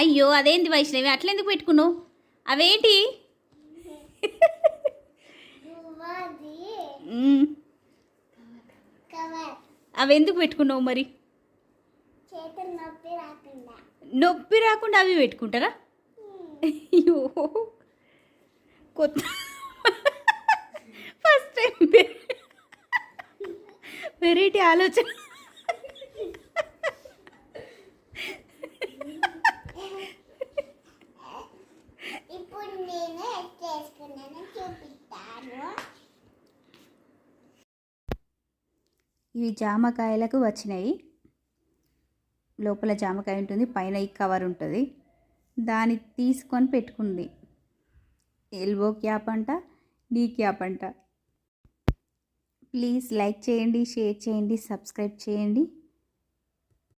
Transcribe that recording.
అయ్యో అదేంటి వైష్ణవి అట్లెందుకు పెట్టుకున్నావు? అవేంటి? అవి ఎందుకు పెట్టుకున్నావు మరి? నొప్పి రాకుండా అవి పెట్టుకుంటారా? అయ్యో కొత్త ఫస్ట్ టైం వెరైటీ ఆలోచన. ఇవి జామకాయలకు వచ్చినాయి. లోపల జామకాయ ఉంటుంది, పైన ఈ కవర్ ఉంటుంది. దాన్ని తీసుకొని పెట్టుకుంది. ఎల్బో క్యాప్ అంట, నీ క్యాప్ అంట. ప్లీజ్ లైక్ చేయండి, షేర్ చేయండి, సబ్స్క్రైబ్ చేయండి.